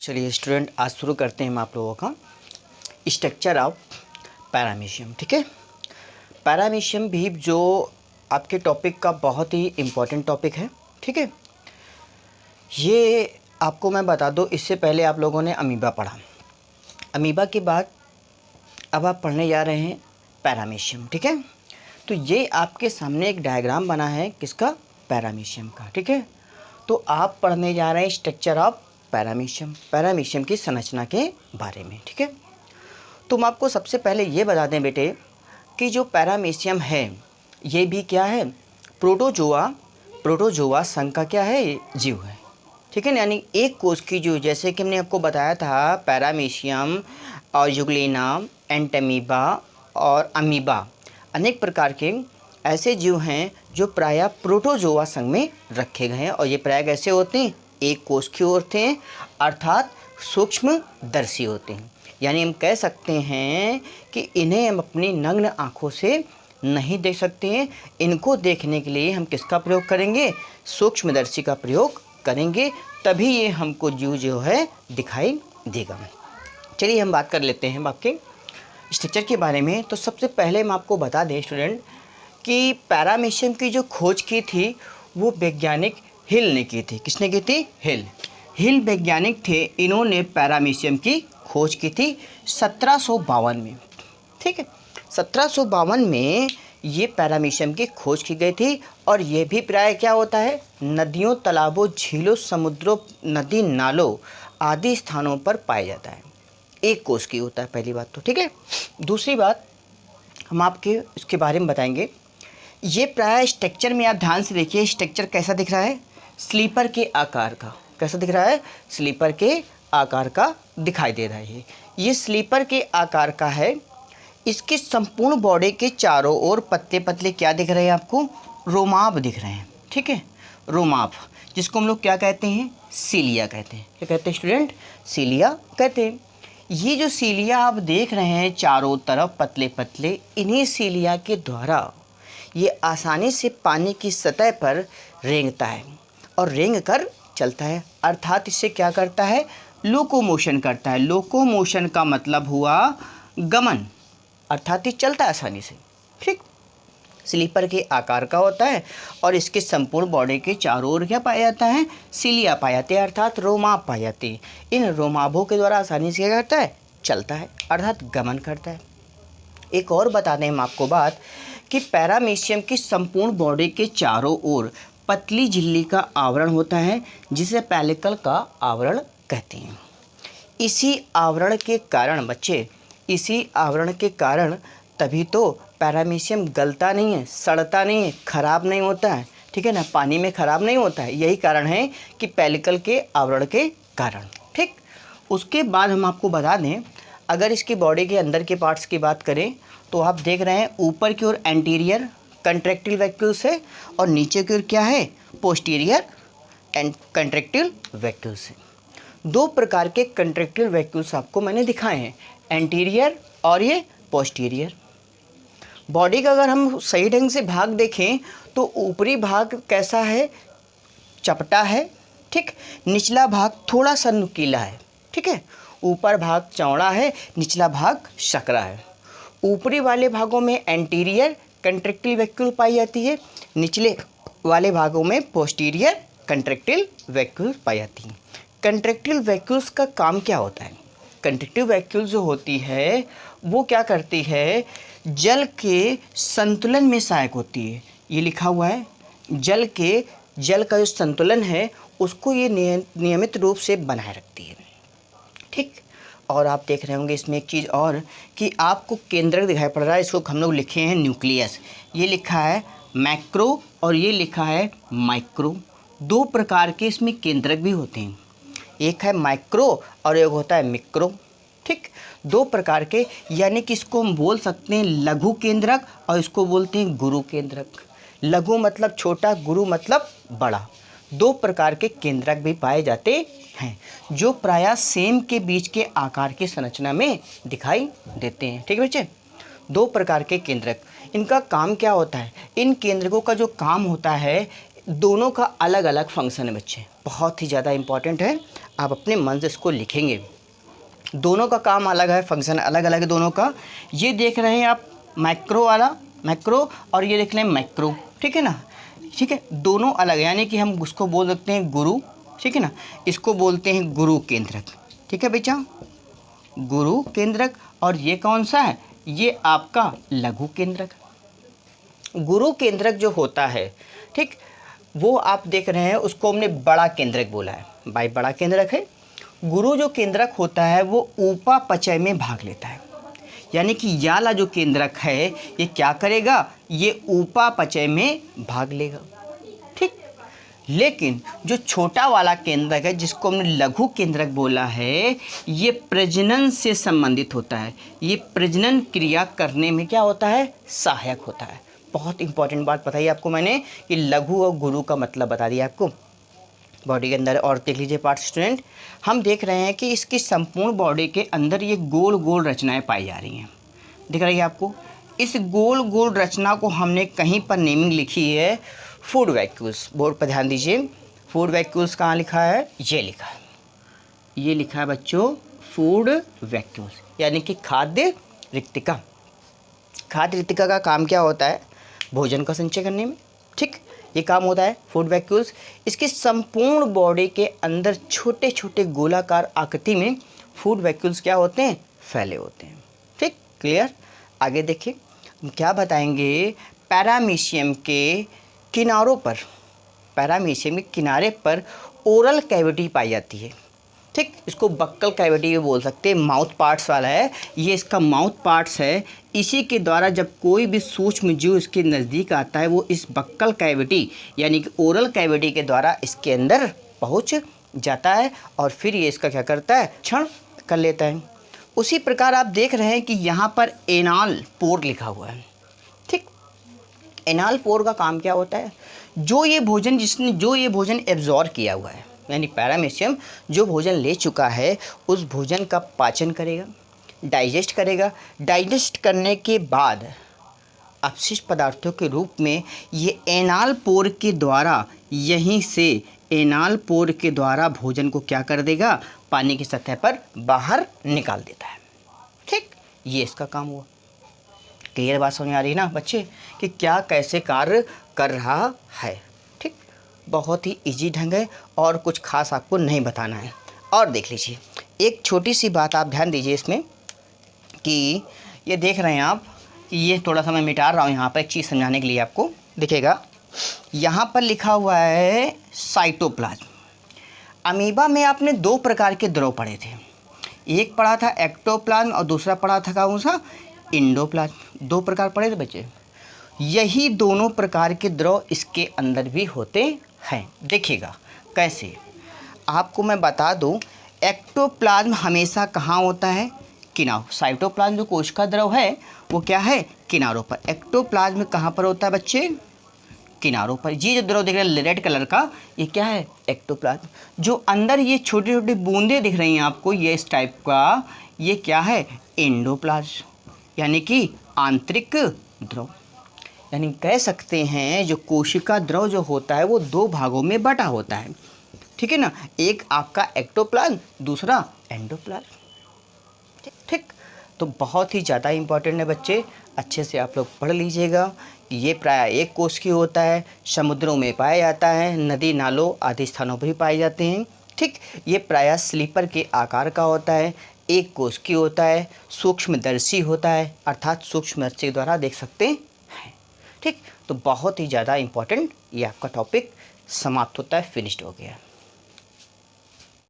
चलिए स्टूडेंट, आज शुरू करते हैं हम आप लोगों का स्ट्रक्चर ऑफ पैरामीशियम। ठीक है, पैरामीशियम भी जो आपके टॉपिक का बहुत ही इम्पोर्टेंट टॉपिक है। ठीक है, ये आपको मैं बता दूं, इससे पहले आप लोगों ने अमीबा पढ़ा। अमीबा के बाद अब आप पढ़ने जा रहे हैं पैरामीशियम। ठीक है, तो ये आपके सामने एक डायग्राम बना है किसका, पैरामीशियम का। ठीक है, तो आप पढ़ने जा रहे हैं स्ट्रक्चर ऑफ पैरामीशियम, पैरामीशियम की संरचना के बारे में। ठीक है, तो हम आपको सबसे पहले ये बता दें बेटे कि जो पैरामीशियम है ये भी क्या है, प्रोटोजोआ संघ का क्या है, जीव है। ठीक है ना, यानी एक कोष की जीव, जैसे कि हमने आपको बताया था पैरामीशियम और यूग्लेना, एंटमीबा और अमीबा, अनेक प्रकार के ऐसे जीव हैं जो प्रायः प्रोटोजोआ संघ में रखे गए हैं। और ये प्रायः कैसे होते हैं, एक कोष की होते हैं, अर्थात सूक्ष्मदर्शी होते हैं। यानी हम कह सकते हैं कि इन्हें हम अपनी नग्न आँखों से नहीं देख सकते हैं। इनको देखने के लिए हम किसका प्रयोग करेंगे, सूक्ष्मदर्शी का प्रयोग करेंगे, तभी ये हमको जीव जो है दिखाई देगा। चलिए हम बात कर लेते हैं आपके स्ट्रक्चर के बारे में। तो सबसे पहले हम आपको बता दें स्टूडेंट कि पैरामीशियम की जो खोज की थी वो वैज्ञानिक हिल ने की थी। किसने की थी, हिल वैज्ञानिक थे। इन्होंने पैरामीशियम की खोज की थी 1752 में। ठीक है, 1752 में ये पैरामीशियम की खोज की गई थी। और ये भी प्राय क्या होता है, नदियों, तालाबों, झीलों, समुद्रों, नदी नालों आदि स्थानों पर पाया जाता है। एक कोष की होता है, पहली बात तो। ठीक है, दूसरी बात हम आपके इसके बारे में बताएंगे। ये प्राय स्ट्रक्चर में आप ध्यान से देखिए, स्ट्रक्चर कैसा दिख रहा है, स्लीपर के आकार का। कैसा दिख रहा है, स्लीपर के आकार का दिखाई दे रहा है। ये स्लीपर के आकार का है। इसके संपूर्ण बॉडी के चारों ओर पतले पतले क्या दिख रहे हैं आपको, रोमाभ दिख रहे हैं। ठीक है, रोमाभ, जिसको हम लोग क्या कहते हैं, सीलिया कहते हैं। क्या कहते हैं स्टूडेंट, सीलिया कहते हैं। ये जो सीलिया आप देख रहे हैं चारों तरफ पतले पतले, इन्हीं सीलिया के द्वारा ये आसानी से पानी की सतह पर रेंगता है और रेंग कर चलता है। अर्थात इससे क्या करता है, लोकोमोशन करता है। लोकोमोशन का मतलब हुआ गमन, अर्थात ये चलता है आसानी से। ठीक, स्लीपर के आकार का होता है और इसके संपूर्ण बॉडी के चारों ओर क्या पाया जाता है, सीलिया पाए जाते हैं, अर्थात रोमाभ पाए जाते हैं। इन रोमाभों के द्वारा आसानी से क्या करता है, चलता है, अर्थात गमन करता है। एक और बता दें हम आपको बात कि पैरामीशियम की संपूर्ण बॉडी के चारों ओर पतली झिल्ली का आवरण होता है, जिसे पेलिकल का आवरण कहते हैं। इसी आवरण के कारण बच्चे, इसी आवरण के कारण तभी तो पैरामीशियम गलता नहीं है, सड़ता नहीं है, खराब नहीं होता है। ठीक है ना, पानी में खराब नहीं होता है। यही कारण है कि पेलिकल के आवरण के कारण। ठीक, उसके बाद हम आपको बता दें, अगर इसकी बॉडी के अंदर के पार्ट्स की बात करें तो आप देख रहे हैं ऊपर की ओर एंटीरियर कंट्रैक्टाइल वैक्यूल्स है और नीचे की ओर क्या है, पोस्टीरियर एंड कंट्रैक्टाइल वैक्यूल्स है। दो प्रकार के कंट्रैक्टाइल वैक्यूल्स आपको मैंने दिखाए हैं, एंटीरियर और ये पोस्टीरियर। बॉडी का अगर हम सही ढंग से भाग देखें तो ऊपरी भाग कैसा है, चपटा है। ठीक, निचला भाग थोड़ा सा नुकीला है। ठीक है, ऊपर भाग चौड़ा है, निचला भाग सकरा है। ऊपरी वाले भागों में एंटीरियर कंट्रैक्टाइल वैक्यूल पाई जाती है, निचले वाले भागों में पोस्टीरियर कंट्रैक्टाइल वैक्यूल पाई जाती है। कंट्रैक्टाइल वैक्यूल्स का काम क्या होता है, कंट्रैक्टाइल वैक्यूल जो होती है वो क्या करती है, जल के संतुलन में सहायक होती है। ये लिखा हुआ है, जल का जो संतुलन है उसको ये नियमित रूप से बनाए रखती है। ठीक, और आप देख रहे होंगे इसमें एक चीज़ और कि आपको केंद्रक दिखाई पड़ रहा है, इसको हम लोग लिखे हैं न्यूक्लियस। ये लिखा है मैक्रो और ये लिखा है माइक्रो। दो प्रकार के इसमें केंद्रक भी होते हैं, एक है माइक्रो और एक होता है मिक्रो। ठीक, दो प्रकार के, यानी कि इसको हम बोल सकते हैं लघु केंद्रक और इसको बोलते हैं गुरु केंद्रक। लघु मतलब छोटा, गुरु मतलब बड़ा। दो प्रकार के केंद्रक भी पाए जाते हैं जो प्रायः सेम के बीच के आकार की संरचना में दिखाई देते हैं। ठीक है बच्चे, दो प्रकार के केंद्रक, इनका काम क्या होता है, इन केंद्रकों का जो काम होता है दोनों का अलग अलग फंक्शन है बच्चे, बहुत ही ज़्यादा इम्पॉर्टेंट है। आप अपने मन से इसको लिखेंगे। दोनों का काम अलग है, फंक्शन अलग अलग है दोनों का। ये देख रहे हैं आप माइक्रो वाला, माइक्रो, और ये देख रहे हैं माइक्रो, ठीक है ना। ठीक है, दोनों अलग, यानी कि हम उसको बोल सकते हैं गुरु, ठीक है ना। इसको बोलते हैं गुरु केंद्रक, ठीक है बच्चा, गुरु केंद्रक। और ये कौन सा है, ये आपका लघु केंद्रक। गुरु केंद्रक जो होता है, ठीक, वो आप देख रहे हैं उसको हमने बड़ा केंद्रक बोला है, भाई बड़ा केंद्रक है। गुरु जो केंद्रक होता है वो उपापचय में भाग लेता है, यानी कि ये वाला जो केंद्रक है ये क्या करेगा, ये उपापचय में भाग लेगा, ठीक। लेकिन जो छोटा वाला केंद्रक है जिसको हमने लघु केंद्रक बोला है, ये प्रजनन से संबंधित होता है। ये प्रजनन क्रिया करने में क्या होता है, सहायक होता है। बहुत इंपॉर्टेंट बात बताई आपको मैंने कि लघु और गुरु का मतलब बता दिया आपको बॉडी के अंदर। और देख लीजिए पार्ट स्टूडेंट, हम देख रहे हैं कि इसकी संपूर्ण बॉडी के अंदर ये गोल गोल रचनाएं पाई जा रही हैं, दिख रही है आपको। इस गोल गोल रचना को हमने कहीं पर नेमिंग लिखी है फूड वैक्यूल्स। बोर्ड पर ध्यान दीजिए, फूड वैक्यूल्स कहाँ लिखा है, ये लिखा है, ये लिखा है बच्चों फूड वैक्यूल्स, यानी कि खाद्य रिक्तिका। खाद्य रिक्तिका का काम क्या होता है, भोजन का संचय करने में, ठीक, ये काम होता है फूड वैक्यूल्स। इसकी संपूर्ण बॉडी के अंदर छोटे छोटे गोलाकार आकृति में फूड वैक्यूल्स क्या होते हैं, फैले होते हैं, ठीक, क्लियर। आगे देखिए हम क्या बताएंगे, पैरामीशियम के किनारों पर, पैरामीशियम के किनारे पर ओरल कैविटी पाई जाती है, ठीक। इसको बक्कल कैविटी भी बोल सकते हैं, माउथ पार्ट्स वाला है, ये इसका माउथ पार्ट्स है। इसी के द्वारा जब कोई भी सूक्ष्म जीव इसके नज़दीक आता है वो इस बक्कल कैविटी यानी कि ओरल कैविटी के द्वारा इसके अंदर पहुंच जाता है और फिर ये इसका क्या करता है, क्षरण कर लेता है। उसी प्रकार आप देख रहे हैं कि यहाँ पर एनाल पोर लिखा हुआ है, ठीक। एनाल पोर का काम क्या होता है, जो ये भोजन एब्जॉर्ब किया हुआ है, यानी पैरामीशियम जो भोजन ले चुका है उस भोजन का पाचन करेगा, डाइजेस्ट करेगा। डाइजेस्ट करने के बाद अपशिष्ट पदार्थों के रूप में ये एनाल पोर के द्वारा, यहीं से एनाल पोर के द्वारा भोजन को क्या कर देगा, पानी की सतह पर बाहर निकाल देता है, ठीक। ये इसका काम हुआ। क्लियर बात समझ आ रही है ना बच्चे कि क्या कैसे कार्य कर रहा है, ठीक। बहुत ही इजी ढंग है और कुछ खास आपको नहीं बताना है। और देख लीजिए एक छोटी सी बात आप ध्यान दीजिए इसमें कि ये देख रहे हैं आप कि ये थोड़ा सा मैं मिटा रहा हूँ यहाँ पर एक चीज़ समझाने के लिए आपको। देखिएगा यहाँ पर लिखा हुआ है साइटोप्लाज्म। अमीबा में आपने दो प्रकार के द्रव पढ़े थे, एक पढ़ा था एक्टोप्लाज्म और दूसरा पढ़ा था कौन सा, इंडोप्लाज्म। दो प्रकार पढ़े थे बच्चे। यही दोनों प्रकार के द्रव इसके अंदर भी होते हैं। देखिएगा कैसे, आपको मैं बता दूं, एक्टोप्लाज्म हमेशा कहाँ होता है, किनारों। साइटोप्लाज्म जो कोशिका द्रव है वो क्या है, किनारों पर। एक्टोप्लाज्म कहाँ पर होता है बच्चे, किनारों पर। ये जो द्रव दिख रहा है रेड कलर का, ये क्या है, एक्टोप्लाज्म। जो अंदर ये छोटी छोटी बूंदें दिख रही हैं आपको, ये इस टाइप का, ये क्या है, एंडोप्लाज्म, यानी कि आंतरिक द्रव। यानी कह सकते हैं जो कोशिका द्रव जो होता है वो दो भागों में बटा होता है, ठीक है ना। एक आपका एक्टोप्लाज्म, दूसरा एंडोप्लाज्म, ठीक। तो बहुत ही ज़्यादा इम्पॉर्टेंट है बच्चे, अच्छे से आप लोग पढ़ लीजिएगा। ये प्राय एक कोश की होता है, समुद्रों में पाया जाता है, नदी नालों आदि स्थानों पर भी पाए जाते हैं, ठीक। ये प्राय स्लीपर के आकार का होता है, एक कोश की होता है, सूक्ष्मदर्शी होता है, अर्थात सूक्ष्मदर्शी के द्वारा देख सकते हैं, ठीक। तो बहुत ही ज़्यादा इम्पॉर्टेंट ये आपका टॉपिक समाप्त होता है, फिनिश्ड हो गया।